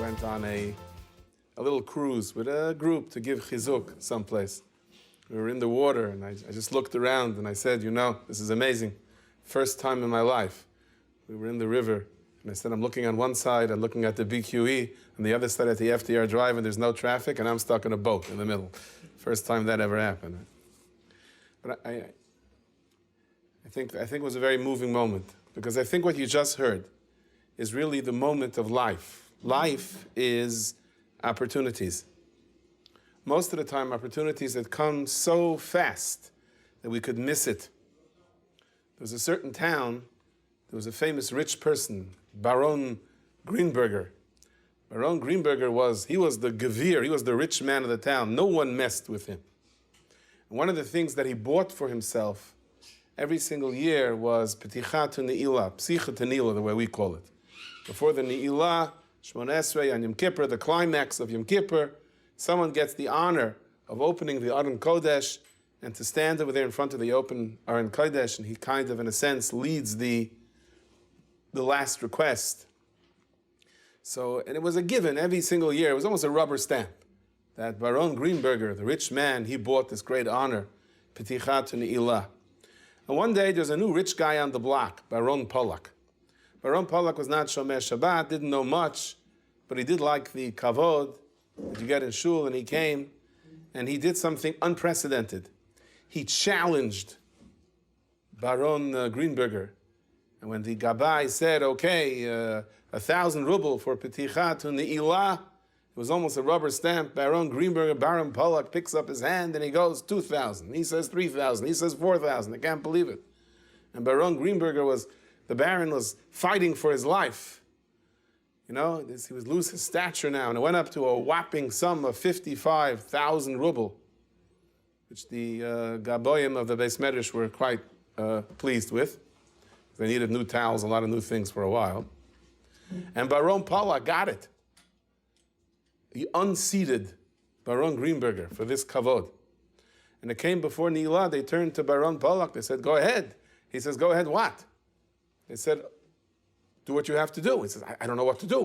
went on a little cruise with a group to give chizuk someplace. We were in the water, and I just looked around, and I said, you know, this is amazing. First time in my life. We were in the river, and I said, I'm looking on one side, I'm looking at the BQE, and the other side at the FDR Drive, and there's no traffic, and I'm stuck in a boat in the middle. First time that ever happened. But I think it was a very moving moment, because I think what you just heard is really the moment of life. Life is opportunities. Most of the time, opportunities that come so fast that we could miss it. There was a certain town, there was a famous rich person, Baron Greenberger. Baron Greenberger was the gevir, he was the rich man of the town. No one messed with him. And one of the things that he bought for himself every single year was Petichat Ne'ilah, Psicha Ne'ilah, the way we call it. Before the Ne'ilah, Shmona Esrei on Yom Kippur, the climax of Yom Kippur, someone gets the honor of opening the Aron Kodesh and to stand over there in front of the open Aron Kodesh, and he kind of, in a sense, leads the last request. So, and it was a given every single year. It was almost a rubber stamp that Baron Greenberger, the rich man, he bought this great honor, Petichat Ne'ilah. And one day, there's a new rich guy on the block, Baron Polak. Baron Polak was not Shomer Shabbat, didn't know much, but he did like the kavod that you get in shul, and he came, and he did something unprecedented. He challenged Baron Greenberger. And when the Gabbai said, okay, 1,000 ruble for Petichat Ne'ilah, it was almost a rubber stamp. Baron Greenberger, Baron Polak picks up his hand, and he goes 2,000. He says 3,000. He says 4,000. I can't believe it. And Baron Greenberger the Baron was fighting for his life. You know, he would lose his stature now, and it went up to a whopping sum of 55,000 ruble, which the Gaboyim of the Beis Medrash were quite pleased with. They needed new towels, a lot of new things for a while. And Baron Polak got it. He unseated Baron Greenberger for this kavod. And it came before Ne'ilah, they turned to Baron Polak, they said, go ahead. He says, go ahead what? They said, do what you have to do. He says, I don't know what to do.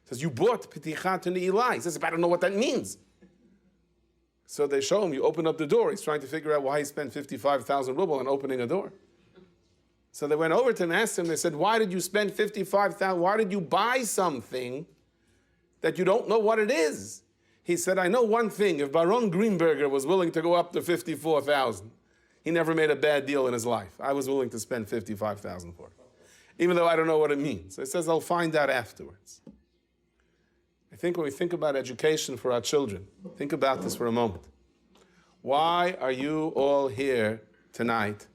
He says, you bought Petichat Ne'ilah. He says, I don't know what that means. So they show him, you open up the door. He's trying to figure out why he spent 55,000 ruble on opening a door. So they went over to him and asked him, they said, why did you spend 55,000? Why did you buy something that you don't know what it is? He said, I know one thing. If Baron Greenberger was willing to go up to 54,000, he never made a bad deal in his life. I was willing to spend 55,000 for it, even though I don't know what it means. It says, I'll find out afterwards. I think when we think about education for our children, think about this for a moment. Why are you all here tonight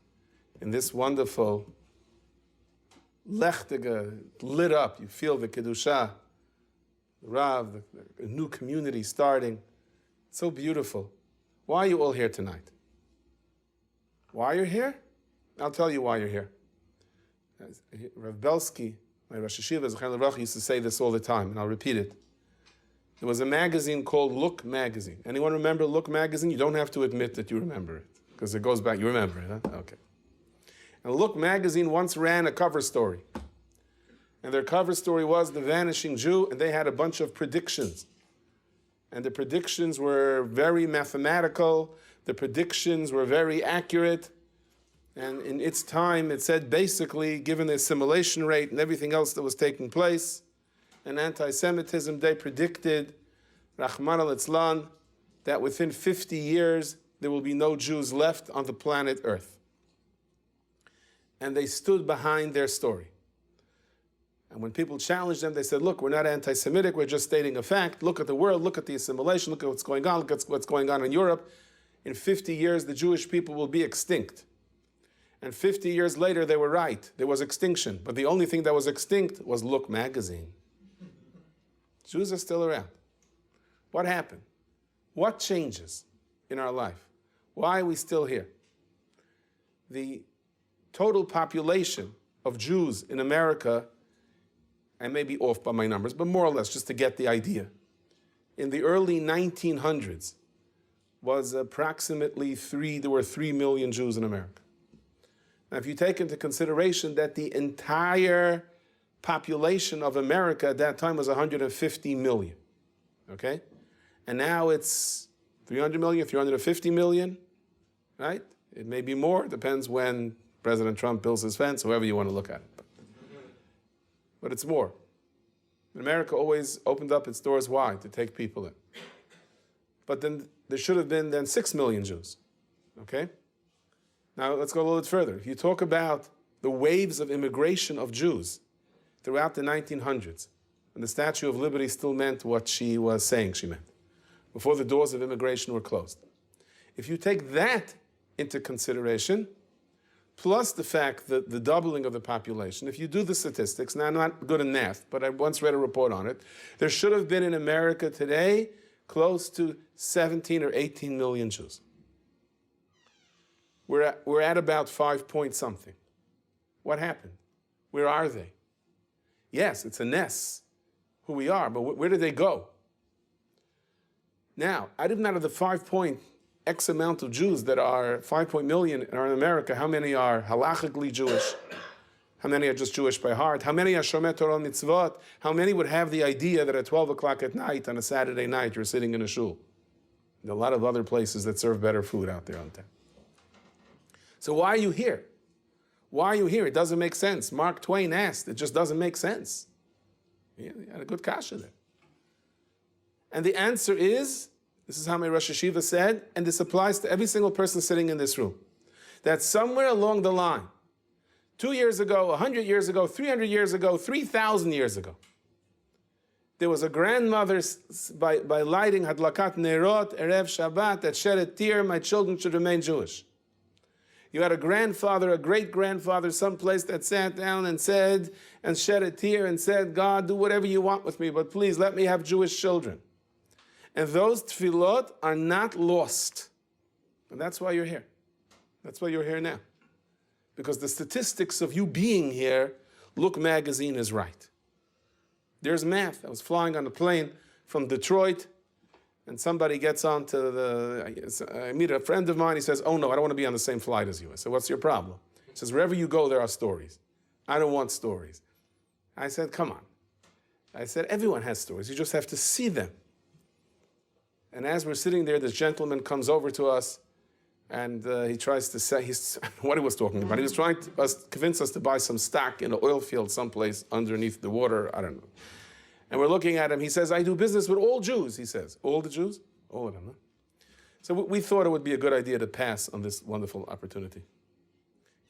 in this wonderful lechtige, lit up, you feel the Kedusha, the Rav, the new community starting. It's so beautiful. Why are you all here tonight? Why you're here? I'll tell you why you're here. Rav Belsky, my Rosh Hashiva, used to say this all the time, and I'll repeat it. There was a magazine called Look Magazine. Anyone remember Look Magazine? You don't have to admit that you remember it, because it goes back. You remember it, huh? Okay. And Look Magazine once ran a cover story. And their cover story was The Vanishing Jew, and they had a bunch of predictions. And the predictions were very mathematical. The predictions were very accurate. And in its time, it said basically, given the assimilation rate and everything else that was taking place, and anti-Semitism, they predicted, Rahman al-Itzlan, that within 50 years, there will be no Jews left on the planet Earth. And they stood behind their story. And when people challenged them, they said, look, we're not anti-Semitic, we're just stating a fact. Look at the world, look at the assimilation, look at what's going on, look at what's going on in Europe. In 50 years, the Jewish people will be extinct. And 50 years later, they were right. There was extinction. But the only thing that was extinct was Look Magazine. Jews are still around. What happened? What changes in our life? Why are we still here? The total population of Jews in America, I may be off by my numbers, but more or less, just to get the idea, in the early 1900s was approximately there were 3 million Jews in America. Now, if you take into consideration that the entire population of America at that time was 150 million, okay? And now it's 300 million, 350 million, right? It may be more, depends when President Trump builds his fence, however you want to look at it. But it's more. And America always opened up its doors wide to take people in. But then there should have been then 6 million Jews, okay? Now let's go a little bit further. If you talk about the waves of immigration of Jews throughout the 1900s, when the Statue of Liberty still meant what she was saying she meant, before the doors of immigration were closed. If you take that into consideration, plus the fact that the doubling of the population, if you do the statistics, now I'm not good in math, but I once read a report on it, there should have been in America today close to 17 or 18 million Jews. We're at about 5 point something. What happened? Where are they? Yes, it's a ness, who we are, but where did they go? Now, out of the 5 point X amount of Jews that are 5 million are in America, how many are halachically Jewish? How many are just Jewish by heart? How many are Shomer Torah Mitzvot? How many would have the idea that at 12 o'clock at night on a Saturday night you're sitting in a shul? There are a lot of other places that serve better food out there, aren't there? So why are you here? Why are you here? It doesn't make sense. Mark Twain asked. It just doesn't make sense. He had a good kasha there. And the answer is, this is how my Rosh Hashiva said, and this applies to every single person sitting in this room, that somewhere along the line, 2 years ago, 100 years ago, 300 years ago, 3,000 years ago, there was a grandmother by lighting Hadlakat Nerot, Erev Shabbat, that shed a tear, my children should remain Jewish. You had a grandfather, a great-grandfather, someplace that sat down and said, and shed a tear and said, God, do whatever you want with me, but please let me have Jewish children. And those tefillot are not lost. And that's why you're here. That's why you're here now. Because the statistics of you being here, Look magazine is right. There's math. I was flying on a plane from Detroit, and somebody gets onto I meet a friend of mine, he says, oh no, I don't want to be on the same flight as you. I said, what's your problem? He says, wherever you go, there are stories. I don't want stories. I said, come on. I said, everyone has stories. You just have to see them. And as we're sitting there, this gentleman comes over to us, and he tries to say, what he was talking about. He was trying to convince us to buy some stock in an oil field someplace underneath the water, I don't know. And we're looking at him. He says, I do business with all Jews, he says. All the Jews? All of them, huh? So we thought it would be a good idea to pass on this wonderful opportunity.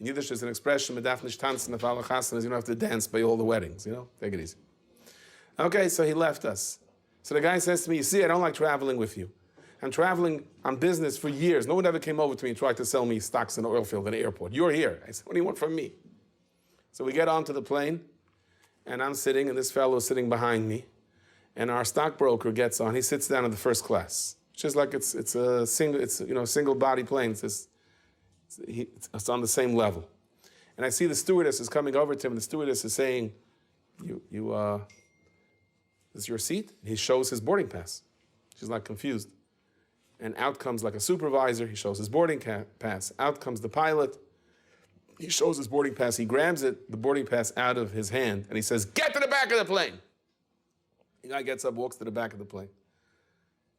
In Yiddish, there's an expression, "Man darf nicht tanzen auf alle Chasanas," you don't have to dance by all the weddings, Take it easy. Okay, so he left us. So the guy says to me, you see, I don't like traveling with you. I'm traveling on business for years. No one ever came over to me and tried to sell me stocks in an oil field at an airport. You're here. I said, what do you want from me? So we get onto the plane, and I'm sitting, and this fellow is sitting behind me, and our stockbroker gets on. He sits down in the first class, just like it's a single body plane. It's on the same level. And I see the stewardess is coming over to him, and the stewardess is saying, this is your seat? He shows his boarding pass. She's like confused. And out comes like a supervisor. He shows his boarding pass. Out comes the pilot. He shows his boarding pass. He grabs the boarding pass out of his hand, and he says, get to the back of the plane. The guy gets up, walks to the back of the plane.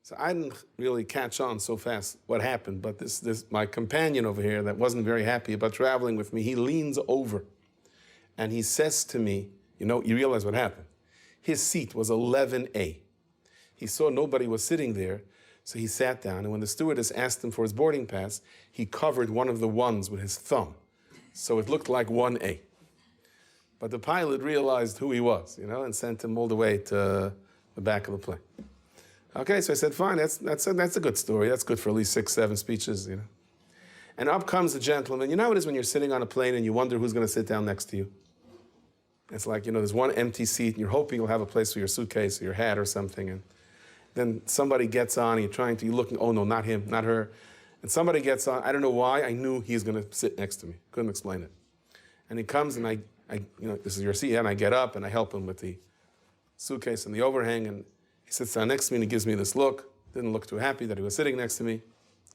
So I didn't really catch on so fast what happened, but this my companion over here that wasn't very happy about traveling with me, he leans over, and he says to me, you realize what happened. His seat was 11A. He saw nobody was sitting there, so he sat down, and when the stewardess asked him for his boarding pass, he covered one of the ones with his thumb. So it looked like 1A. But the pilot realized who he was, and sent him all the way to the back of the plane. Okay, so I said, fine, that's a good story. That's good for at least 6, 7 speeches, And up comes the gentleman. You know how it is when you're sitting on a plane and you wonder who's going to sit down next to you? It's like, there's one empty seat, and you're hoping you'll have a place for your suitcase or your hat or something, and then somebody gets on, and you're looking, oh no, not him, not her. And somebody gets on, I don't know why, I knew he's going to sit next to me. Couldn't explain it. And he comes, and I this is your seat, and I get up, and I help him with the suitcase and the overhang, and he sits down next to me, and he gives me this look. Didn't look too happy that he was sitting next to me.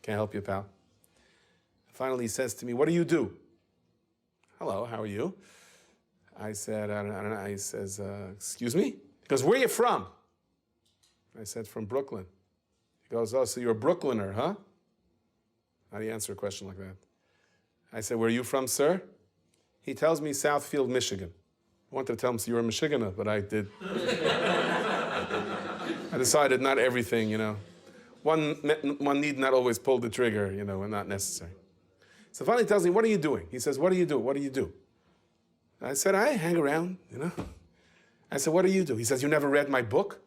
Can't help you, pal. And finally, he says to me, what do you do? Hello, how are you? I said, I don't know. He says, excuse me? He goes, where are you from? I said, from Brooklyn. He goes, oh, so you're a Brooklyner, huh? How do you answer a question like that? I said, where are you from, sir? He tells me Southfield, Michigan. I wanted to tell him, so you're a Michiganer, but I did. I decided not everything, you know. One need not always pull the trigger, you know, when not necessary. So finally he tells me, what are you doing? He says, what do you do? What do you do? I said, I hang around, you know. I said, what do you do? He says, you never read my book?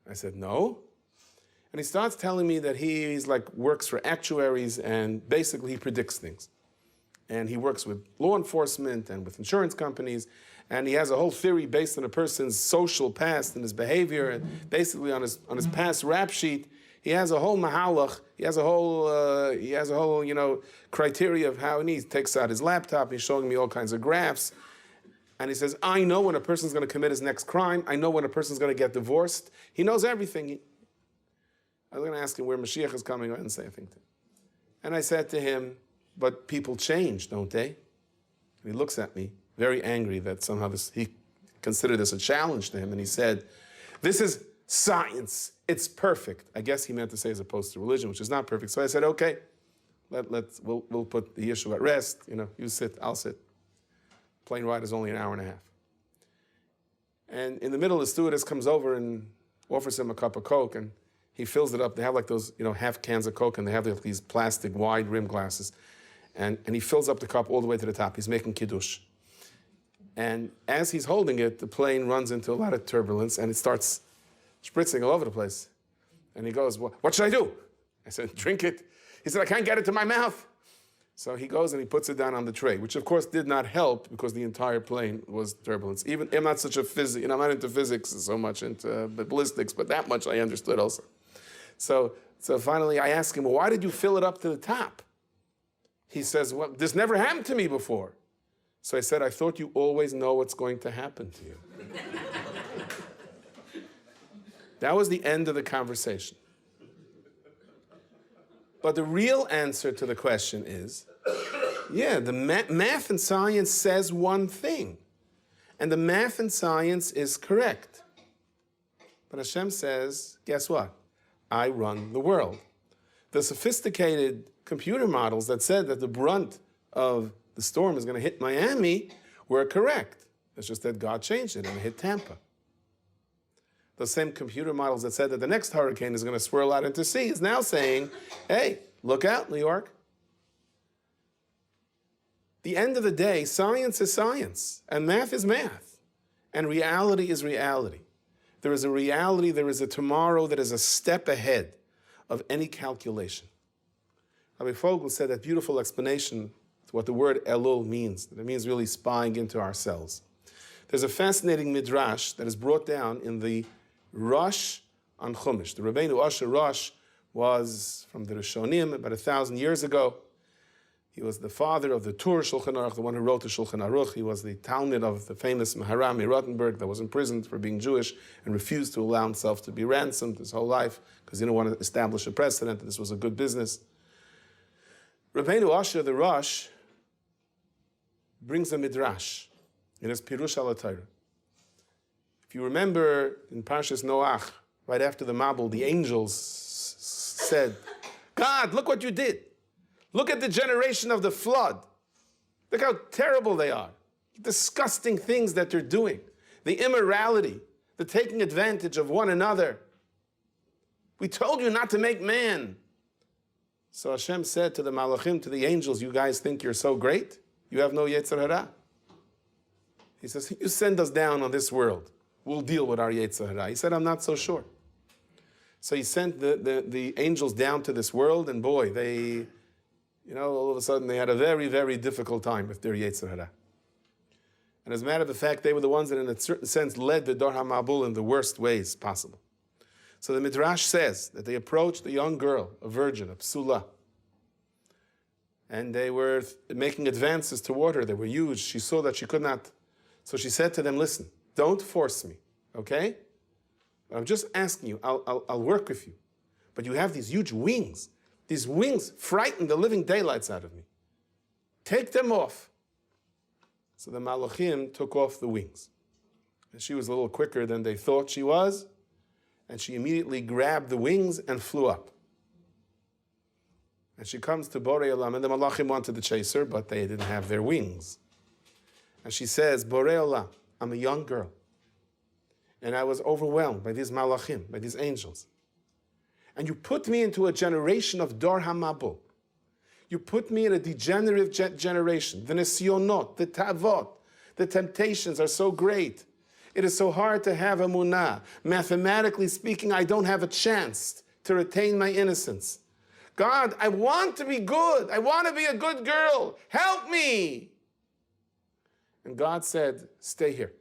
I said, no. And he starts telling me that he's like works for actuaries and basically he predicts things. And he works with law enforcement and with insurance companies. And he has a whole theory based on a person's social past and his behavior. And basically on his past rap sheet, he has a whole mahalach. He has a whole, you know, criteria of how he takes out his laptop. He's showing me all kinds of graphs. And he says, I know when a person's going to commit his next crime. I know when a person's going to get divorced. He knows everything. I was going to ask him where Mashiach is coming. I didn't say anything to him. And I said to him, but people change, don't they? And he looks at me, very angry that somehow he considered this a challenge to him. And he said, this is science. It's perfect. I guess he meant to say as opposed to religion, which is not perfect. So I said, okay, we'll put the issue at rest. You know, you sit, I'll sit. Plane ride is only an hour and a half. And in the middle, the stewardess comes over and offers him a cup of Coke, and he fills it up. They have like those, you know, half cans of Coke, and they have like these plastic wide rim glasses. And he fills up the cup all the way to the top. He's making kiddush. And as he's holding it, the plane runs into a lot of turbulence, and it starts spritzing all over the place. And he goes, what should I do? I said, drink it. He said, I can't get it to my mouth. So he goes and he puts it down on the tray, which of course did not help because the entire plane was turbulence. Even I'm not such a I'm not into physics so much, into ballistics, but that much I understood also. So finally I asked him, well, why did you fill it up to the top? He says, well, this never happened to me before. So I said, I thought you always know what's going to happen to you. That was the end of the conversation. But the real answer to the question is, yeah, the math and science says one thing. And the math and science is correct. But Hashem says, guess what? I run the world. The sophisticated computer models that said that the brunt of the storm is going to hit Miami were correct. It's just that God changed it and it hit Tampa. The same computer models that said that the next hurricane is going to swirl out into sea is now saying, hey, look out, New York. The end of the day, science is science, and math is math, and reality is reality. There is a reality, there is a tomorrow that is a step ahead of any calculation. Rabbi Fischel said that beautiful explanation to what the word Elul means. That it means really spying into ourselves. There's a fascinating midrash that is brought down in the Rosh on Chumash. The Rabbeinu Asher Rosh was from the Rishonim about 1,000 years ago. He was the father of the Tur Shulchan Aruch, the one who wrote the Shulchan Aruch. He was the Talmud of the famous Maharam Rottenberg that was imprisoned for being Jewish and refused to allow himself to be ransomed his whole life because he didn't want to establish a precedent that this was a good business. Rabbeinu Asher the Rosh brings a midrash in his Pirush al Torah. If you remember in Parshas Noach, right after the Mabul, the angels said, God, look what you did. Look at the generation of the flood. Look how terrible they are. Disgusting things that they're doing. The immorality, the taking advantage of one another. We told you not to make man. So Hashem said to the Malachim, to the angels, you guys think you're so great? You have no Yetzer Hara. He says, you send us down on this world. We'll deal with our Yetzer Hara. He said, I'm not so sure. So he sent the angels down to this world, and boy, they, all of a sudden they had a very, very difficult time with their Yetzer Hara. And as a matter of fact, they were the ones that in a certain sense led the Dor HaMabul in the worst ways possible. So the Midrash says that they approached a young girl, a virgin, a psula, and they were making advances toward her. They were huge. She saw that she could not. So she said to them, listen, don't force me, okay? I'm just asking you, I'll work with you. But you have these huge wings. These wings frighten the living daylights out of me. Take them off. So the malachim took off the wings. And she was a little quicker than they thought she was, and she immediately grabbed the wings and flew up. And she comes to Borei Olam, and the malachim wanted to chase her, but they didn't have their wings. And she says, Borei Olam, I'm a young girl, and I was overwhelmed by these malachim, by these angels. And you put me into a generation of Dor HaMabul. You put me in a degenerative generation. The nisyonot, the tavot, the temptations are so great. It is so hard to have emunah. Mathematically speaking, I don't have a chance to retain my innocence. God, I want to be good. I want to be a good girl. Help me. And God said, stay here.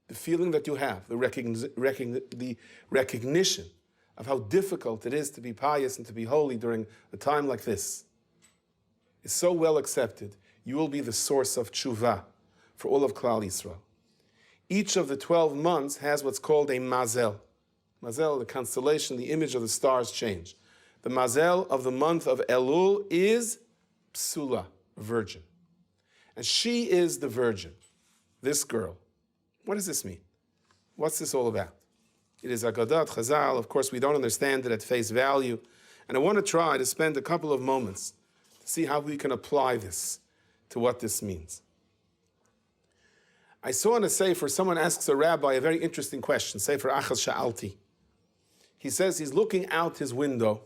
The feeling that you have, the recognition of how difficult it is to be pious and to be holy during a time like this is so well accepted. You will be the source of tshuva for all of Klal Yisrael. Each of the 12 months has what's called a mazel. Mazel, the constellation, the image of the stars change. The mazel of the month of Elul is psula, virgin. And she is the virgin, this girl. What does this mean? What's this all about? It is Agadat, Chazal. Of course, we don't understand it at face value. And I want to try to spend a couple of moments to see how we can apply this to what this means. I saw in a sefer, someone asks a rabbi a very interesting question, sefer Achaz Sha'alti. He says he's looking out his window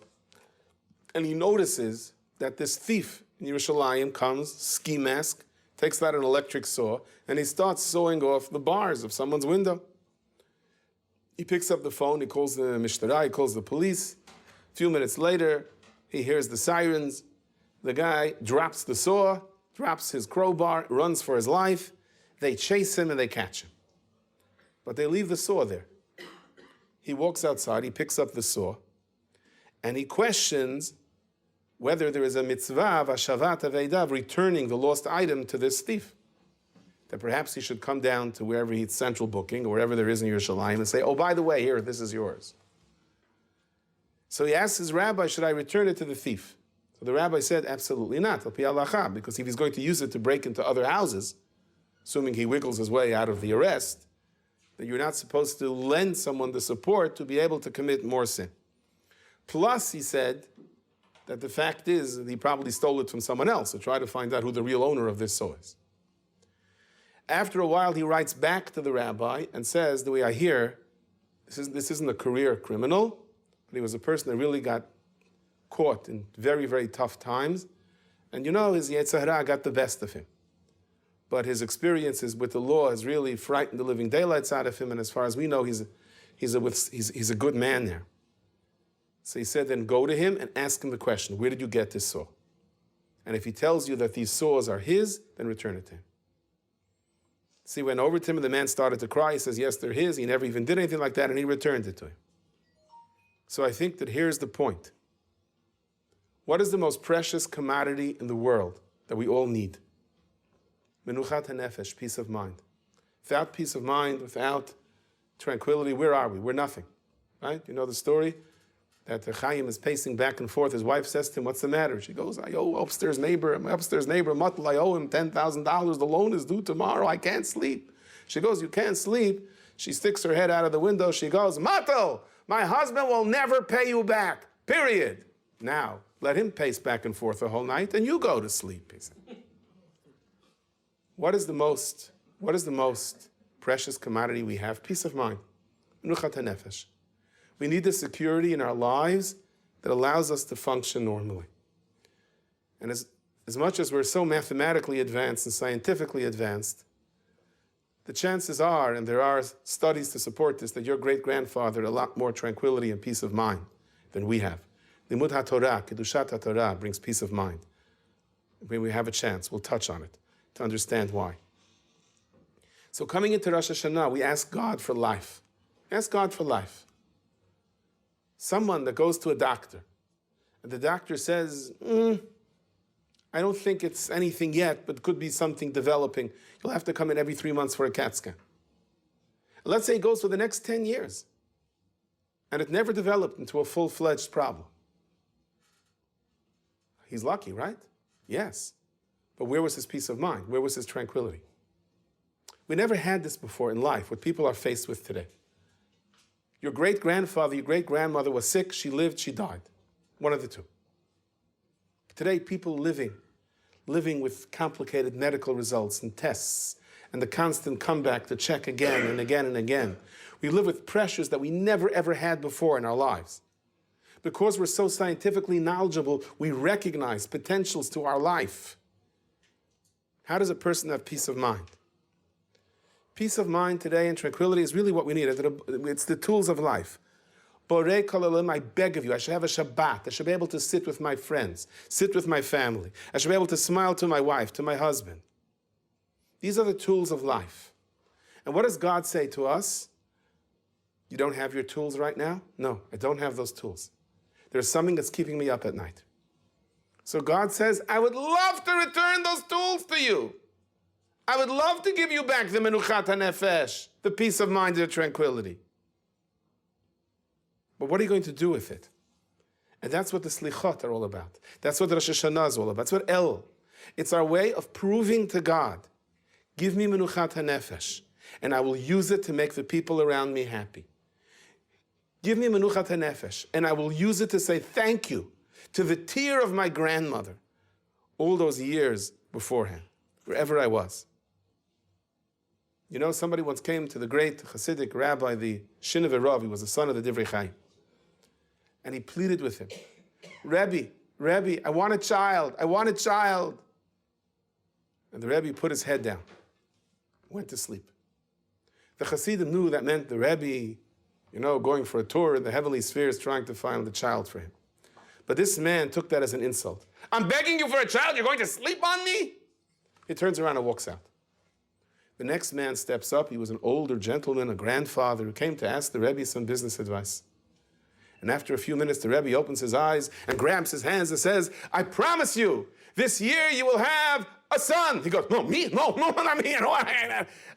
and he notices that this thief in Yerushalayim comes, ski mask, takes out an electric saw, and he starts sawing off the bars of someone's window. He picks up the phone, he calls the mishtara, he calls the police. A few minutes later, he hears the sirens. The guy drops the saw, drops his crowbar, runs for his life. They chase him and they catch him. But they leave the saw there. He walks outside, he picks up the saw, and he questions whether there is a mitzvah of hashavat aveidav, returning the lost item to this thief. That perhaps he should come down to wherever he's central booking, or wherever there is in Yerushalayim, and say, oh, by the way, here, this is yours. So he asks his rabbi, should I return it to the thief? So the rabbi said, absolutely not, al pi halacha, because if he's going to use it to break into other houses, assuming he wiggles his way out of the arrest, then you're not supposed to lend someone the support to be able to commit more sin. Plus, he said that the fact is that he probably stole it from someone else, so try to find out who the real owner of this saw is. After a while, he writes back to the rabbi and says, the way I hear, this isn't a career criminal, but he was a person that really got caught in very, very tough times. And you know, his Yetzer Hara got the best of him. But his experiences with the law has really frightened the living daylights out of him, and as far as we know, he's a good man there. So he said, then go to him and ask him the question, where did you get this saw? And if he tells you that these saws are his, then return it to him. See, went over to him and the man started to cry. He says, yes, they're his. He never even did anything like that, and he returned it to him. So I think that here's the point. What is the most precious commodity in the world that we all need? Menuchat hanefesh, peace of mind. Without peace of mind, without tranquility, where are we? We're nothing, right? You know the story? That Chaim is pacing back and forth. His wife says to him, what's the matter? She goes, I owe my upstairs neighbor, Matl, I owe him $10,000. The loan is due tomorrow. I can't sleep. She goes, you can't sleep? She sticks her head out of the window. She goes, Matl, my husband will never pay you back, period. Now, let him pace back and forth the whole night and you go to sleep, he said. What is the most precious commodity we have? Peace of mind. Menuchat hanefesh. We need the security in our lives that allows us to function normally. And as much as we're so mathematically advanced and scientifically advanced, the chances are, and there are studies to support this, that your great-grandfather had a lot more tranquility and peace of mind than we have. Limud HaTorah, Kedushat HaTorah brings peace of mind. When we have a chance, we'll touch on it to understand why. So coming into Rosh Hashanah, we ask God for life. Ask God for life. Someone that goes to a doctor, and the doctor says, I don't think it's anything yet, but could be something developing. You'll have to come in every 3 months for a CAT scan. Let's say it goes for the next 10 years, and it never developed into a full-fledged problem. He's lucky, right? Yes. But where was his peace of mind? Where was his tranquility? We never had this before in life, what people are faced with today. Your great-grandfather, your great-grandmother was sick, she lived, she died. One of the two. Today, people living with complicated medical results and tests and the constant comeback to check again and again and again. We live with pressures that we never ever had before in our lives. Because we're so scientifically knowledgeable, we recognize potentials to our life. How does a person have peace of mind? Peace of mind today and tranquility is really what we need. It's the tools of life. Borei kol olam, I beg of you, I should have a Shabbat. I should be able to sit with my friends, sit with my family. I should be able to smile to my wife, to my husband. These are the tools of life. And what does God say to us? You don't have your tools right now? No, I don't have those tools. There's something that's keeping me up at night. So God says, I would love to return those tools to you. I would love to give you back the menuchat hanefesh, the peace of mind and the tranquility. But what are you going to do with it? And that's what the slichot are all about. That's what Rosh Hashanah is all about. That's what El. It's our way of proving to God, give me menuchat hanefesh, and I will use it to make the people around me happy. Give me menuchat hanefesh, and I will use it to say thank you to the tear of my grandmother all those years beforehand, wherever I was. You know, somebody once came to the great Hasidic rabbi, the Shineveh Rav, he was the son of the Divrei Chaim. And he pleaded with him, Rabbi, I want a child, I want a child. And the Rabbi put his head down, went to sleep. The Hasidim knew that meant the Rabbi, going for a tour in the heavenly spheres trying to find the child for him. But this man took that as an insult. I'm begging you for a child, you're going to sleep on me? He turns around and walks out. The next man steps up. He was an older gentleman, a grandfather, who came to ask the Rebbe some business advice. And after a few minutes, the Rebbe opens his eyes and grabs his hands and says, I promise you, this year you will have a son. He goes, no, me? No, not me. No,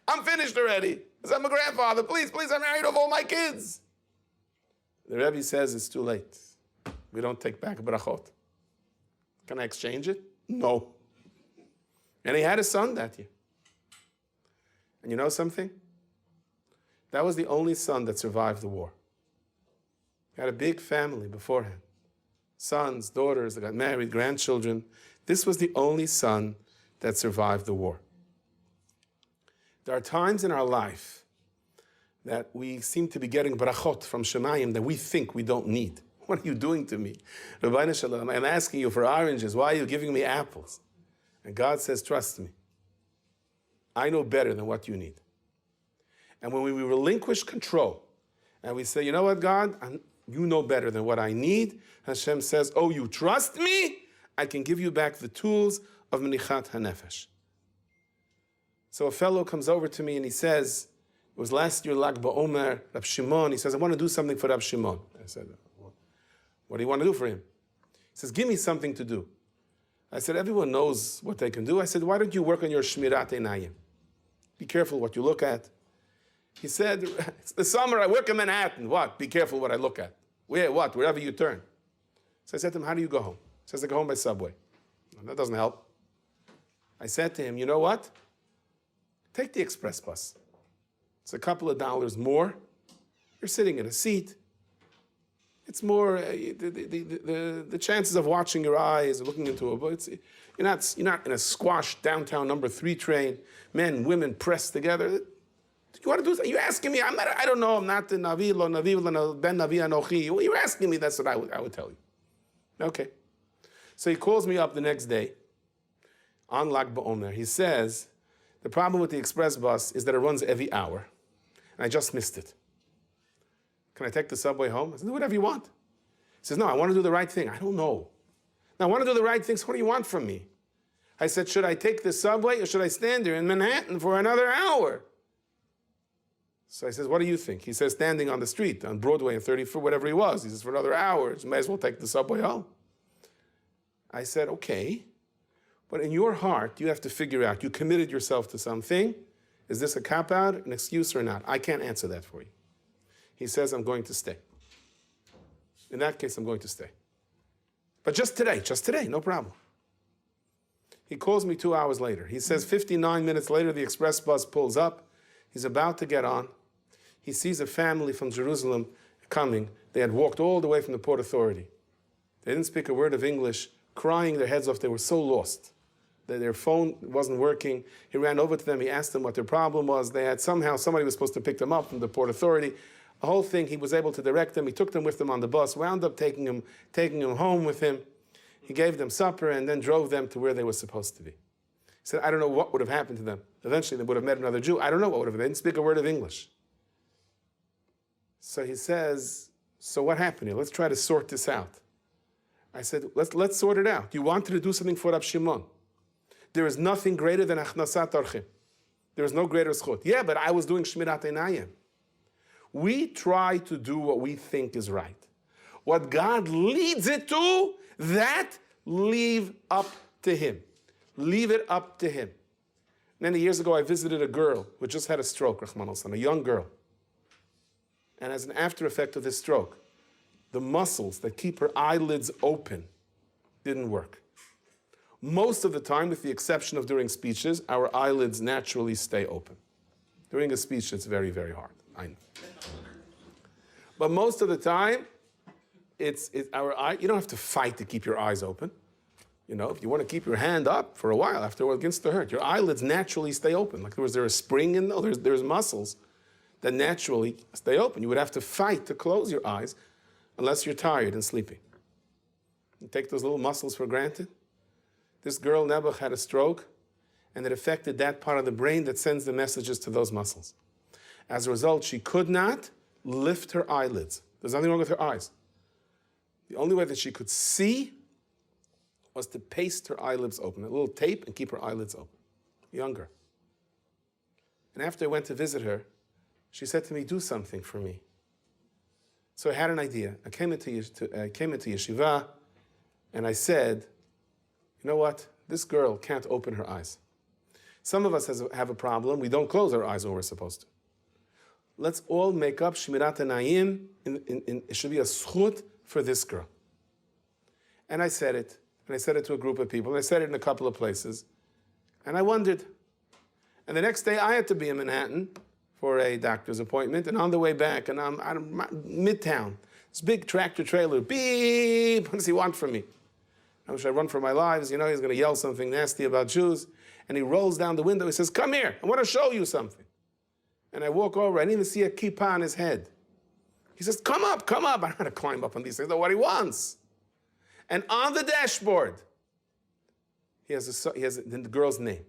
I'm finished already. I'm a grandfather. Please, I'm married off all my kids. The Rebbe says, it's too late. We don't take back brachot. Can I exchange it? No. And he had a son that year. And you know something? That was the only son that survived the war. He had a big family beforehand. Sons, daughters, they got married, grandchildren. This was the only son that survived the war. There are times in our life that we seem to be getting brachot from Shemayim that we think we don't need. What are you doing to me? Rabbi Shalom, I'm asking you for oranges. Why are you giving me apples? And God says, trust me. I know better than what you need. And when we relinquish control and we say, you know what, God, you know better than what I need, Hashem says, oh, you trust me? I can give you back the tools of menichat hanefesh. So a fellow comes over to me and he says, it was last year Lag BaOmer, Rab Shimon. He says, I want to do something for Rab Shimon. I said, what do you want to do for him? He says, give me something to do. I said, everyone knows what they can do. I said, why don't you work on your shmirat einayim? Be careful what you look at. He said, it's the summer, I work in Manhattan. What? Be careful what I look at. Where? What? Wherever you turn. So I said to him, how do you go home? He says, I go home by subway. That doesn't help. I said to him, you know what? Take the express bus. It's a couple of dollars more. You're sitting in a seat. It's more, the chances of watching your eyes, looking into a book, you're not in a squashed downtown number 3 train, men, women pressed together. You want to do something? You're asking me, I don't know, I'm not the Navi, lo Navi, lo ben Navi anochi. You're asking me, that's what I would tell you. Okay. So he calls me up the next day on Lag BaOmer. He says, the problem with the express bus is that it runs every hour. And I just missed it. Can I take the subway home? I said, do whatever you want. He says, no, I want to do the right thing. I don't know. Now, I want to do the right thing, so what do you want from me? I said, should I take the subway or should I stand there in Manhattan for another hour? So I says, what do you think? He says, standing on the street, on Broadway and 34, whatever he was. He says, for another hour, you may as well take the subway home. I said, okay. But in your heart, you have to figure out, you committed yourself to something. Is this a cop-out, an excuse or not? I can't answer that for you. He says, I'm going to stay. In that case, I'm going to stay. But just today, no problem. He calls me 2 hours later. He says 59 minutes later, the express bus pulls up. He's about to get on. He sees a family from Jerusalem coming. They had walked all the way from the Port Authority. They didn't speak a word of English, crying their heads off. They were so lost. Their phone wasn't working. He ran over to them. He asked them what their problem was. They had somebody was supposed to pick them up from the Port Authority. The whole thing, he was able to direct them. He took them with him on the bus, wound up taking them home with him. He gave them supper and then drove them to where they were supposed to be. He said, I don't know what would have happened to them. Eventually, they would have met another Jew. I don't know what would have. They didn't speak a word of English. So he says, so what happened here? Let's try to sort this out. I said, let's sort it out. You wanted to do something for Rab Shimon. There is nothing greater than achnasat orchim. There is no greater schut. Yeah, but I was doing shmirat einayim. We try to do what we think is right. What God leads it to, that leave up to Him. Leave it up to Him. Many years ago, I visited a girl who just had a stroke, Rahman al-San, a young girl. And as an after effect of this stroke, the muscles that keep her eyelids open didn't work. Most of the time, with the exception of during speeches, our eyelids naturally stay open. During a speech, it's very, very hard. I know. But most of the time, it's our eye. You don't have to fight to keep your eyes open. You know, if you want to keep your hand up for a while, after it begins to hurt, your eyelids naturally stay open. Like there a spring in there? There's muscles that naturally stay open. You would have to fight to close your eyes unless you're tired and sleeping. You take those little muscles for granted. This girl, Nebuch, had a stroke, and it affected that part of the brain that sends the messages to those muscles. As a result, she could not lift her eyelids. There's nothing wrong with her eyes. The only way that she could see was to paste her eyelids open, a little tape, and keep her eyelids open. Younger. And after I went to visit her, she said to me, do something for me. So I had an idea. I came into yeshiva, and I said, you know what? This girl can't open her eyes. Some of us have a problem. We don't close our eyes when we're supposed to. Let's all make up Shmirat Einayim. It should be a schut for this girl. And I said it. And I said it to a group of people. And I said it in a couple of places. And I wondered. And the next day I had to be in Manhattan for a doctor's appointment. And on the way back, and I'm out of Midtown, this big tractor trailer, beep, what does he want from me? I wish I run for my lives. You know, he's going to yell something nasty about Jews. And he rolls down the window. He says, come here. I want to show you something. And I walk over. I didn't even see a kippah on his head. He says, come up, come up. I don't want to climb up on these things. That's what he wants. And on the dashboard, he has the girl's name.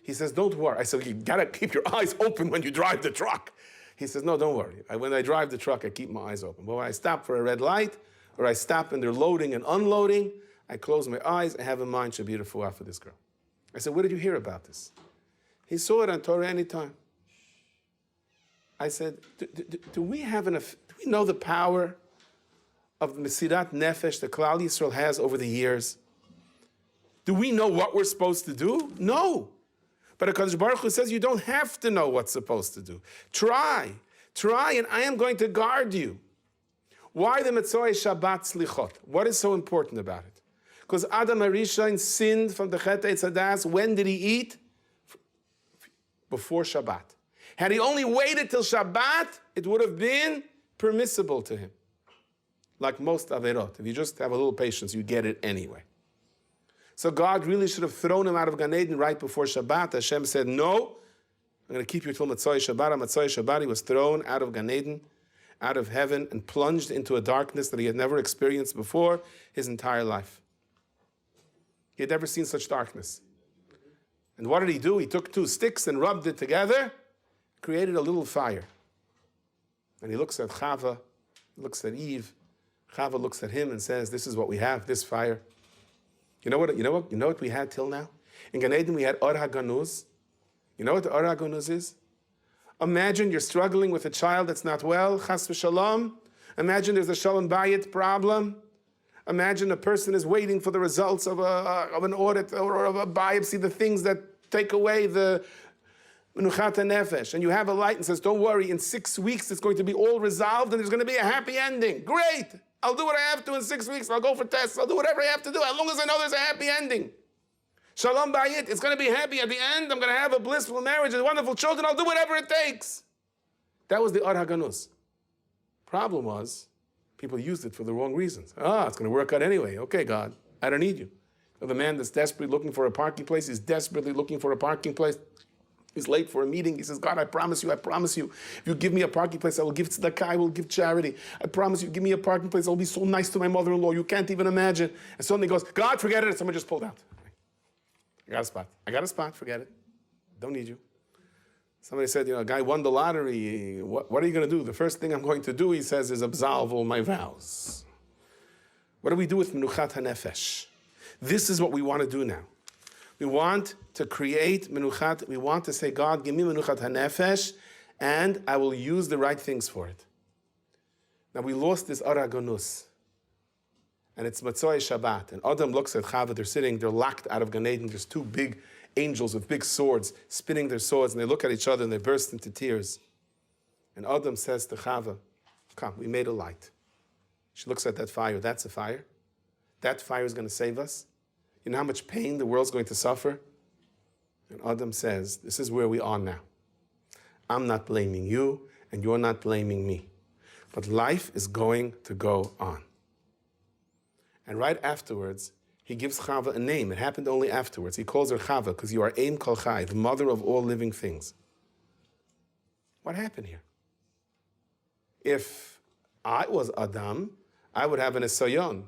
He says, don't worry. I said, you got to keep your eyes open when you drive the truck. He says, no, don't worry. When I drive the truck, I keep my eyes open. But when I stop for a red light, or I stop and they're loading and unloading, I close my eyes. I have in mind Shabbat Refuah for this girl. I said, where did you hear about this? He saw it on Torah Anytime. I said, do we know the power of the Mesirat Nefesh that Klal Yisrael has over the years? Do we know what we're supposed to do? No. But HaKadosh Baruch Hu says you don't have to know what's supposed to do. Try, and I am going to guard you. Why the Metzoi Shabbat Slichot? What is so important about it? Because Adam HaRishon sinned from the Chet Eitz Hadas. When did he eat? Before Shabbat. Had he only waited till Shabbat, it would have been permissible to him. Like most Averot. If you just have a little patience, you get it anyway. So God really should have thrown him out of Gan Eden right before Shabbat. Hashem said, no, I'm going to keep you till Matzoi Shabbat. On Matzoi Shabbat, he was thrown out of Gan Eden, out of heaven, and plunged into a darkness that he had never experienced before his entire life. He had never seen such darkness. And what did he do? He took 2 sticks and rubbed it together, created a little fire. And he looks at Chava, looks at Eve. Chava looks at him and says, this is what we have, this fire. You know what we had till now? In Gan Eden we had Or HaGanuz. You know what the Or HaGanuz is? Imagine you're struggling with a child that's not well, Chas v'Shalom. Imagine there's a Shalom Bayit problem. Imagine a person is waiting for the results of an audit or of a biopsy, the things that take away the Menuchat HaNefesh. And you have a light and says, don't worry, in 6 weeks it's going to be all resolved and there's going to be a happy ending. Great! I'll do what I have to in 6 weeks. I'll go for tests. I'll do whatever I have to do as long as I know there's a happy ending. Shalom bayit. It's going to be happy at the end. I'm going to have a blissful marriage and wonderful children. I'll do whatever it takes. That was the Ar HaGanuz. Problem was, people used it for the wrong reasons. It's going to work out anyway. Okay, God, I don't need you. So the man that's desperately looking for a parking place, he's desperately looking for a parking place. He's late for a meeting. He says, God, I promise you, if you give me a parking place, I will give tzedakah, I will give charity. I promise you, give me a parking place. I'll be so nice to my mother-in-law. You can't even imagine. And suddenly he goes, God, forget it. Someone just pulled out. I got a spot. Forget it. Don't need you. Somebody said, a guy won the lottery. What are you going to do? The first thing I'm going to do, he says, is absolve all my vows. What do we do with menuchat hanefesh? This is what we want to do now. We want to create menuchat. We want to say, God, give me menuchat hanefesh, and I will use the right things for it. Now, we lost this Ar HaGanuz, and it's Matzoi Shabbat. And Adam looks at Chava. They're locked out of Gan Eden. There's two big angels with big swords, spinning their swords, and they look at each other, and they burst into tears. And Adam says to Chava, come, we made a light. She looks at that fire. That's a fire. That fire is going to save us. You know how much pain the world's going to suffer? And Adam says, this is where we are now. I'm not blaming you, and you're not blaming me. But life is going to go on. And right afterwards, he gives Chava a name. It happened only afterwards. He calls her Chava because you are Ein Kol Chai, the mother of all living things. What happened here? If I was Adam, I would have an esayon.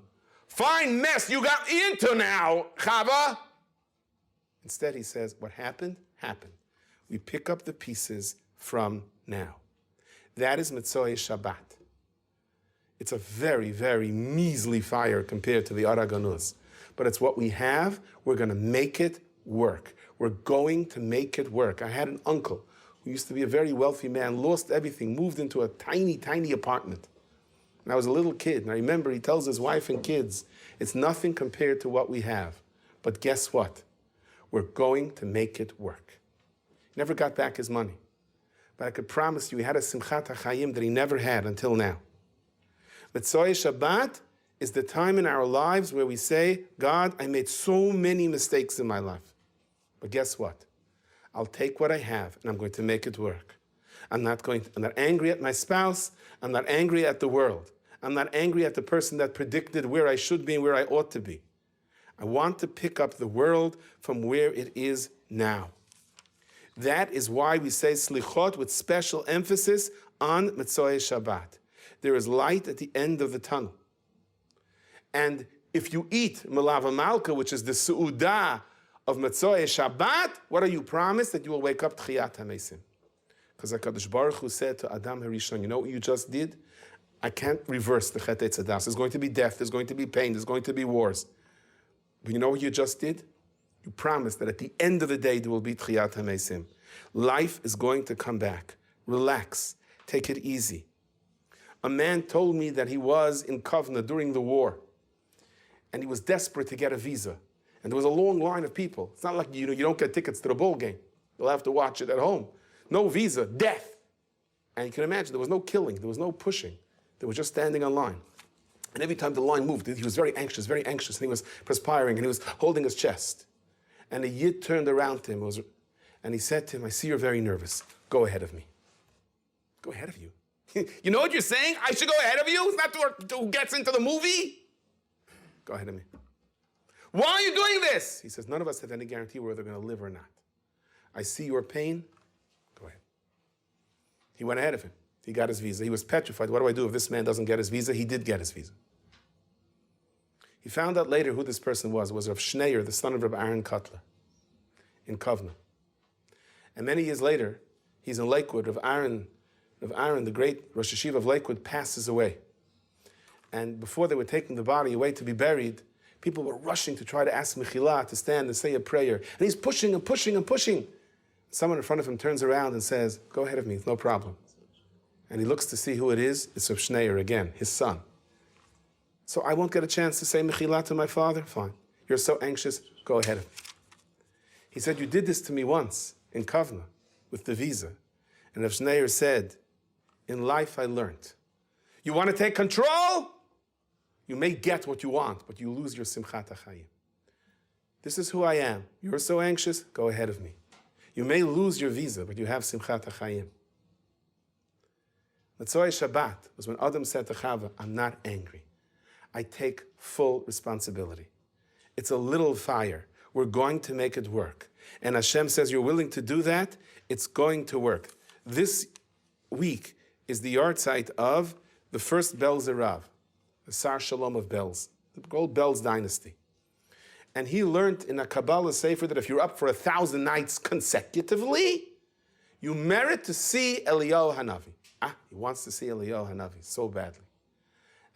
Fine mess you got into now, Chava. Instead, he says, what happened, happened. We pick up the pieces from now. That is Mitzvah Shabbat. It's a very, very measly fire compared to the Ar HaGanuz. But it's what we have. We're going to make it work. We're going to make it work. I had an uncle who used to be a very wealthy man, lost everything, moved into a tiny, tiny apartment. And I was a little kid, and I remember he tells his wife and kids, it's nothing compared to what we have. But guess what? We're going to make it work. He never got back his money. But I could promise you he had a simchat hachayim that he never had until now. Mitzvah Shabbat is the time in our lives where we say, God, I made so many mistakes in my life. But guess what? I'll take what I have and I'm going to make it work. I'm not angry at my spouse. I'm not angry at the world. I'm not angry at the person that predicted where I should be and where I ought to be. I want to pick up the world from where it is now. That is why we say slichot with special emphasis on Mitzvah Shabbat. There is light at the end of the tunnel. And if you eat Melava Malka, which is the Su'udah of Mitzvah Shabbat, what are you promised? That you will wake up Tchiyat HaMesim. Because HaKadosh Baruch Hu said to Adam Harishon, you know what you just did? I can't reverse the Chet Eitz Hadas. There's going to be death, there's going to be pain, there's going to be wars. But you know what you just did? You promised that at the end of the day there will be Tchiyat HaMesim. Life is going to come back. Relax. Take it easy. A man told me that he was in Kovna during the war. And he was desperate to get a visa. And there was a long line of people. It's not like you don't get tickets to the ball game. You'll have to watch it at home. No visa, death. And you can imagine there was no killing, there was no pushing. They were just standing on line. And every time the line moved, he was very anxious, and he was perspiring, and he was holding his chest. And a Yid turned around to him, and he said to him, I see you're very nervous. Go ahead of me. Go ahead of you? You know what you're saying? I should go ahead of you? It's not who gets into the movie? Go ahead of me. Why are you doing this? He says, none of us have any guarantee whether they're going to live or not. I see your pain. Go ahead. He went ahead of him. He got his visa. He was petrified. What do I do if this man doesn't get his visa? He did get his visa. He found out later who this person was. It was Rav Schneier, the son of Rabbi Aaron Kotler, in Kovna. And many years later, he's in Lakewood. Rav Aaron, the great Rosh Hashiva of Lakewood, passes away. And before they were taking the body away to be buried, people were rushing to try to ask Mechila to stand and say a prayer. And he's pushing and pushing and pushing. Someone in front of him turns around and says, go ahead of me, no problem. And he looks to see who it is. It's Rav Schneier again, his son. So I won't get a chance to say Mechila to my father? Fine. You're so anxious, go ahead of me. He said, you did this to me once in Kovna with the visa. And Rav Schneier said, in life I learned. You want to take control? You may get what you want, but you lose your simchat hachayim. This is who I am. You're so anxious, go ahead of me. You may lose your visa, but you have Simchat HaChaim. Matzoi Shabbat was when Adam said to Chava, I'm not angry. I take full responsibility. It's a little fire. We're going to make it work. And Hashem says, you're willing to do that? It's going to work. This week is the yahrzeit of the first Belz Rav, the Sar Shalom of Belz, the old Belz dynasty. And he learned in a Kabbalah Sefer that if you're up for 1,000 nights consecutively, you merit to see Eliyahu Hanavi. He wants to see Eliyahu Hanavi so badly.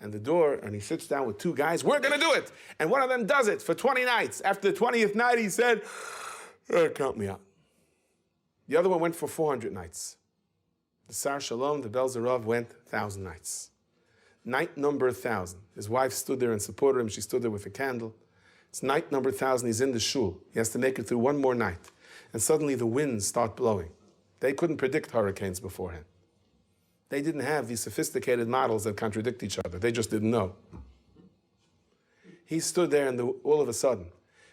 And the door, and he sits down with two guys, we're going to do it. And one of them does it for 20 nights. After the 20th night, he said, count me out. The other one went for 400 nights. The Sar Shalom, the Belz Rav, went 1,000 nights. Night number 1,000. His wife stood there and supported him. She stood there with a candle. It's night number 1,000. He's in the shul. He has to make it through one more night. And suddenly the winds start blowing. They couldn't predict hurricanes beforehand. They didn't have these sophisticated models that contradict each other. They just didn't know. He stood there and all of a sudden,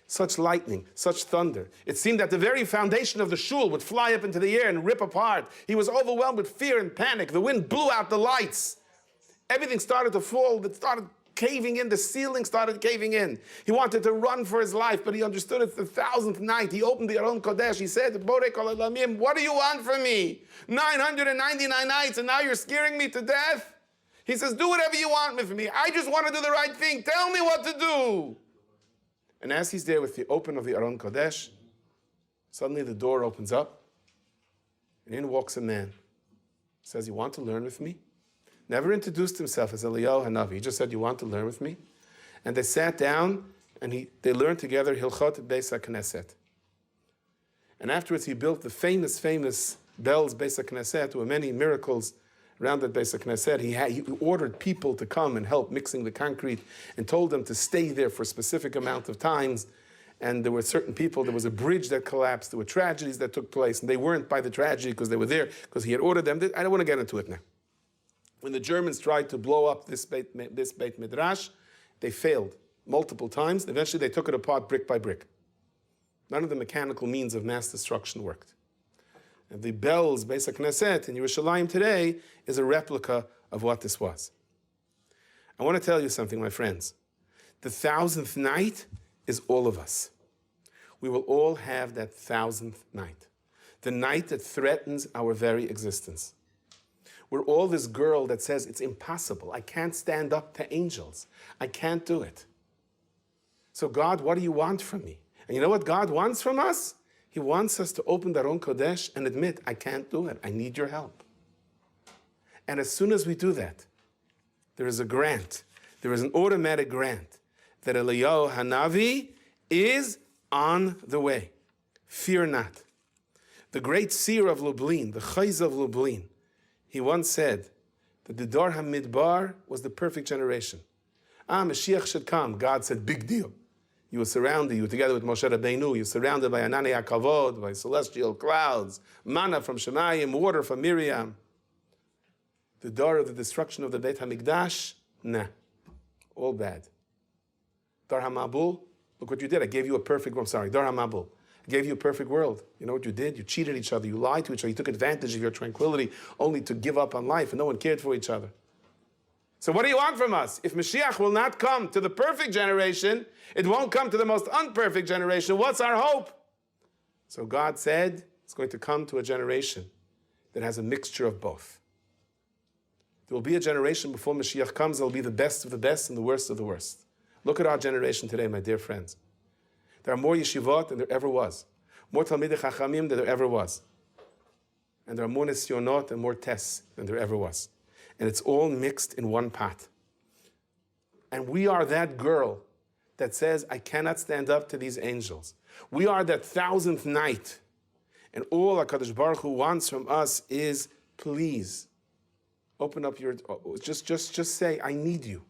such lightning, such thunder. It seemed that the very foundation of the shul would fly up into the air and rip apart. He was overwhelmed with fear and panic. The wind blew out the lights. Everything started to fall. It started caving in. The ceiling started caving in. He wanted to run for his life, but he understood it's the 1,000th night. He opened the Aron Kodesh. He said, Borei Kol Olamim, what do you want from me? 999 nights, and now you're scaring me to death? He says, do whatever you want with me. I just want to do the right thing. Tell me what to do. And as he's there with the open of the Aron Kodesh, suddenly the door opens up, and in walks a man. He says, you want to learn with me? Never introduced himself as Eliyahu Hanavi. He just said, you want to learn with me? And they sat down, and they learned together Hilchot Beis HaKnesset. And afterwards, he built the famous Belz Beis HaKnesset. There were many miracles around that Beis HaKnesset. He ordered people to come and help mixing the concrete and told them to stay there for a specific amount of times. And there were certain people, there was a bridge that collapsed, there were tragedies that took place, and they weren't by the tragedy because they were there, because he had ordered them. I don't want to get into it now. When the Germans tried to blow up this Beit Midrash, they failed multiple times. Eventually, they took it apart brick by brick. None of the mechanical means of mass destruction worked. And the Belz Beis HaKnesset in Yerushalayim today is a replica of what this was. I want to tell you something, my friends. The 1,000th night is all of us. We will all have that 1,000th night. The night that threatens our very existence. We're all this girl that says, it's impossible. I can't stand up to angels. I can't do it. So God, what do you want from me? And you know what God wants from us? He wants us to open the Aron Kodesh and admit, I can't do it. I need your help. And as soon as we do that, there is a grant. There is an automatic grant that Eliyahu Hanavi is on the way. Fear not. The great seer of Lublin, the Chayz of Lublin, he once said that the Dor HaMidbar was the perfect generation. Mashiach should come. God said, big deal. You were surrounded, you were together with Moshe Rabbeinu, you're surrounded by Ananei HaKavod, by celestial clouds, manna from Shemayim, water from Miriam. The Dor of the destruction of the Beit HaMikdash, nah, all bad. Dor HaMabul, look what you did. I gave you a perfect world. Dor HaMabul. I gave you a perfect world. You know what you did? You cheated each other. You lied to each other. You took advantage of your tranquility only to give up on life, and no one cared for each other. So what do you want from us? If Mashiach will not come to the perfect generation, it won't come to the most unperfect generation. What's our hope? So God said it's going to come to a generation that has a mixture of both. There will be a generation before Mashiach comes that will be the best of the best and the worst of the worst. Look at our generation today, my dear friends. There are more yeshivot than there ever was. More Talmidei Chachamim than there ever was. And there are more nisyonot and more tests than there ever was. And it's all mixed in one pot. And we are that girl that says, I cannot stand up to these angels. We are that 1,000th night. And all HaKadosh Baruch Hu wants from us is, please, open up your, just say, I need you.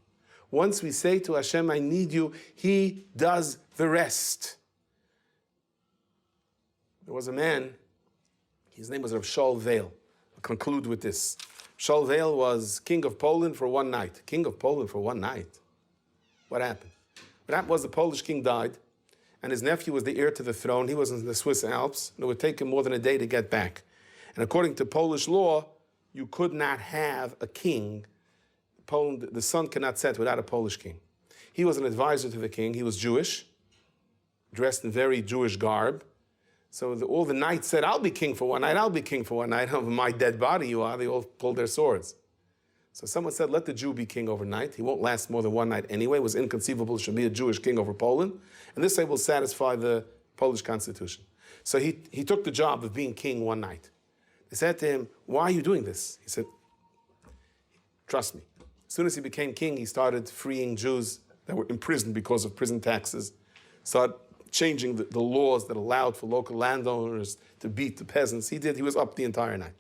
Once we say to Hashem, I need you, He does the rest. There was a man, his name was Rav Shaul Veil. I'll conclude with this. Shaul Veil was king of Poland for one night. King of Poland for one night. What happened? What happened was the Polish king died, and his nephew was the heir to the throne. He was in the Swiss Alps, and it would take him more than a day to get back. And according to Polish law, you could not have a king. Poland, the sun cannot set without a Polish king. He was an advisor to the king. He was Jewish, dressed in very Jewish garb. So all the knights said, I'll be king for one night, I'll be king for one night. Over my dead body you are. They all pulled their swords. So someone said, let the Jew be king overnight. He won't last more than one night anyway. It was inconceivable there should be a Jewish king over Poland. And this way will satisfy the Polish constitution. So he took the job of being king one night. They said to him, why are you doing this? He said, trust me. As soon as he became king, he started freeing Jews that were imprisoned because of prison taxes, started changing the laws that allowed for local landowners to beat the peasants. He was up the entire night.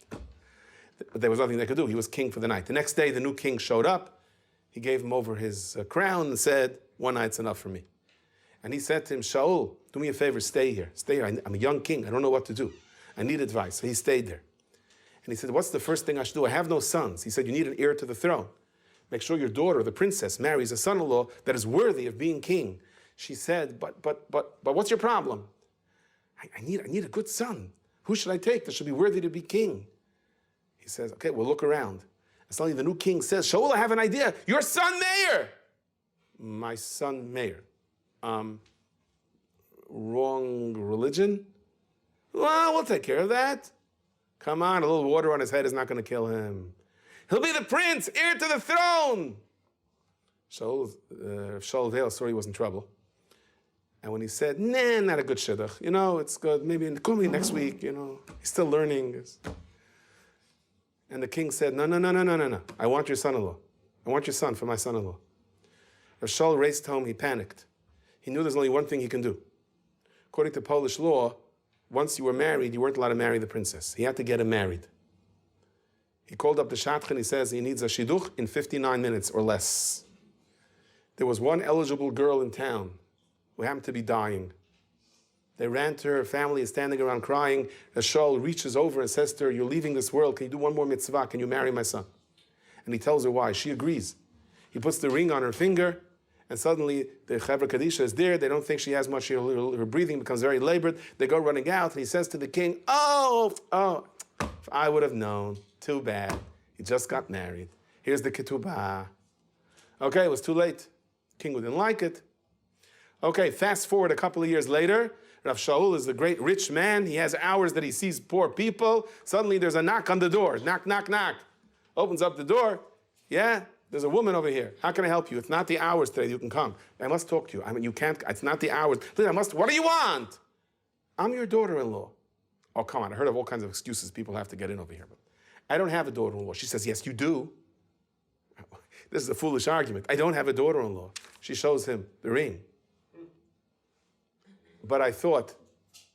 But there was nothing they could do. He was king for the night. The next day, the new king showed up. He gave him over his crown and said, one night's enough for me. And he said to him, Shaul, do me a favor, stay here. Stay here. I'm a young king. I don't know what to do. I need advice. So he stayed there. And he said, what's the first thing I should do? I have no sons. He said, you need an heir to the throne. Make sure your daughter, the princess, marries a son-in-law that is worthy of being king. She said, but what's your problem? I need a good son. Who should I take that should be worthy to be king? He says, okay, we'll look around. And suddenly the new king says, Shaul, I have an idea. Your son Meir. My son Meir. Wrong religion? Well, we'll take care of that. Come on, a little water on his head is not going to kill him. He'll be the prince, heir to the throne. Shaul saw he was in trouble. And when he said, nah, not a good shidduch. You know, it's good. Maybe call me next week. You know, he's still learning. And the king said, no. I want your son-in-law. I want your son for my son-in-law. As Shaul raced home, he panicked. He knew there's only one thing he can do. According to Polish law, once you were married, you weren't allowed to marry the princess. He had to get her married. He called up the Shachter and he says he needs a shidduch in 59 minutes or less. There was one eligible girl in town who happened to be dying. They ran to her, her family is standing around crying. As Shaul reaches over and says to her, you're leaving this world, can you do one more mitzvah? Can you marry my son? And he tells her why. She agrees. He puts the ring on her finger, and suddenly the Chevra Kadisha is there. They don't think she has much. Her breathing becomes very labored. They go running out, and he says to the king, oh, if I would have known. Too bad. He just got married. Here's the ketubah. Okay, it was too late. King didn't like it. Okay, fast forward a couple of years later. Rav Shaul is a great rich man. He has hours that he sees poor people. Suddenly there's a knock on the door. Knock, knock, knock. Opens up the door. Yeah, there's a woman over here. How can I help you? It's not the hours today. You can come. I must talk to you. I mean, you can't. It's not the hours. Please, what do you want? I'm your daughter-in-law. Oh, come on. I heard of all kinds of excuses people have to get in over here. But I don't have a daughter-in-law. She says, yes, you do. This is a foolish argument. I don't have a daughter-in-law. She shows him the ring. But I thought,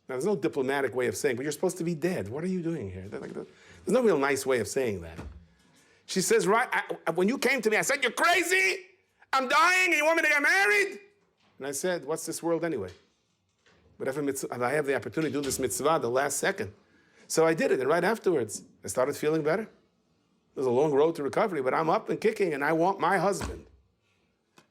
now there's no diplomatic way of saying, but you're supposed to be dead. What are you doing here? There's no real nice way of saying that. She says, right, when you came to me, I said, you're crazy. I'm dying and you want me to get married? And I said, what's this world anyway? But if I have the opportunity to do this mitzvah the last second. So I did it, and right afterwards, I started feeling better. There's a long road to recovery, but I'm up and kicking, and I want my husband.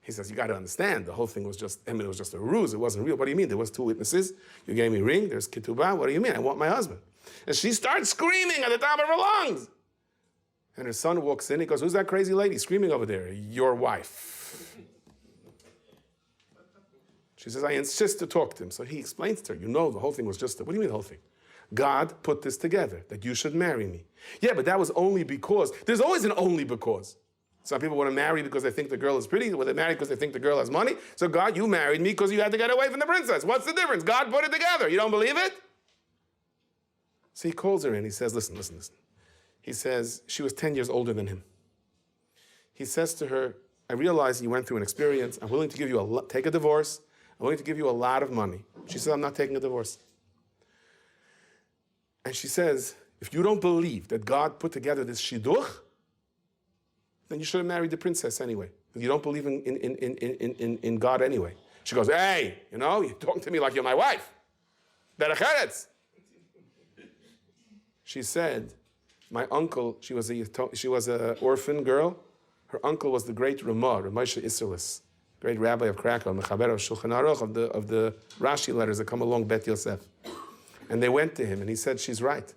He says, you got to understand, the whole thing was just, it was just a ruse. It wasn't real. What do you mean? There was 2 witnesses. You gave me a ring. There's ketubah. What do you mean? I want my husband. And she starts screaming at the top of her lungs. And her son walks in. He goes, who's that crazy lady screaming over there? Your wife. She says, I insist to talk to him. So he explains to her, you know, the whole thing was just, what do you mean the whole thing? God put this together, that you should marry me. Yeah, but that was only because. There's always an only because. Some people want to marry because they think the girl is pretty, or they marry because they think the girl has money. So God, you married me because you had to get away from the princess. What's the difference? God put it together. You don't believe it? So he calls her in. He says, listen. He says, she was 10 years older than him. He says to her, I realize you went through an experience. I'm willing to give you take a divorce. I'm willing to give you a lot of money. She says, I'm not taking a divorce. And she says, if you don't believe that God put together this shidduch, then you should have married the princess anyway. If you don't believe in God anyway. She goes, hey, you know, you're talking to me like you're my wife. Berecheretz. She said, my uncle, she was an orphan girl. Her uncle was the great Ramah, Ramosha Isserlis. great rabbi of Krakow, Mechaber of Shulchan Aruch, of the Rashi letters that come along Bet Yosef. And they went to him, and he said, she's right.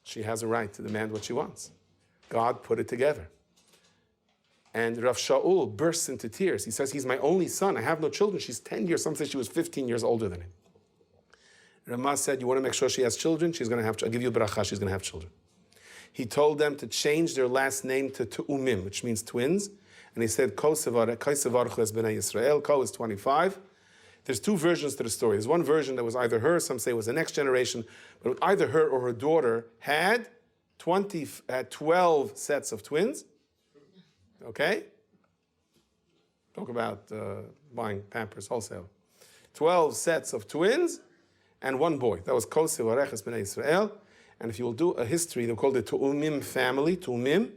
She has a right to demand what she wants. God put it together. And Rav Shaul bursts into tears. He says, he's my only son. I have no children. She's 10 years. Some say she was 15 years older than him. Ramah said, you want to make sure she has children? She's going to have, I'll give you a bracha, she's going to have children. He told them to change their last name to Tu'umim, which means twins. And he said, Ko sevarchu es b'nei Yisrael. Ko is 25. There's two versions to the story. There's one version that was either her, some say it was the next generation, but either her or her daughter had 12 sets of twins. Okay? Talk about buying Pampers wholesale. 12 sets of twins and one boy. That was Ko sevarchu es b'nei Yisrael. And if you will do a history, they call it the Tu'umim family, Tu'umim.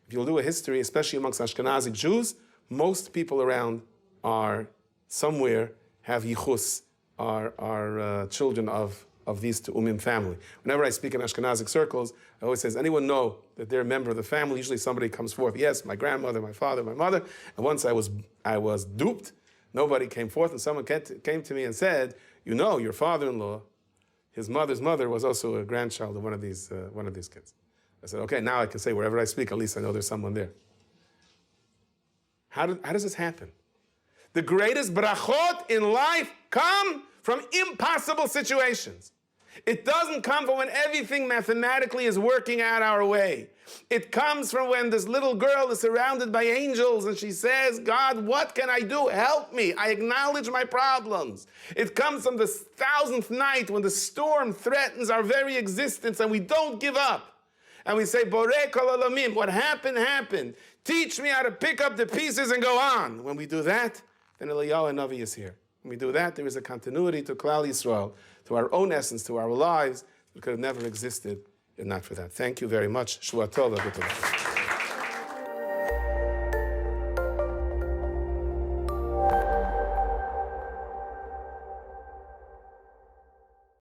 If you'll do a history, especially amongst Ashkenazic Jews, most people around are somewhere have yichus, are children of these Tu'umim family. Whenever I speak in Ashkenazic circles, I always say, does anyone know that they're a member of the family? Usually somebody comes forth, yes, my grandmother, my father, my mother. And once I was duped, nobody came forth, and someone came to me and said, you know, your father-in-law, his mother's mother was also a grandchild of one of these kids. I said, okay, now I can say wherever I speak, at least I know there's someone there. How does this happen? The greatest brachot in life come from impossible situations. It doesn't come from when everything mathematically is working out our way. It comes from when this little girl is surrounded by angels and she says, God, what can I do? Help me. I acknowledge my problems. It comes from the 1000th night when the storm threatens our very existence and we don't give up. And we say, Borei kol olamim, what happened, happened. Teach me how to pick up the pieces and go on. When we do that, then Eliyahu Navi is here. When we do that, there is a continuity to Klal Yisrael, to our own essence, to our lives, that could have never existed if not for that. Thank you very much. Shua Tov.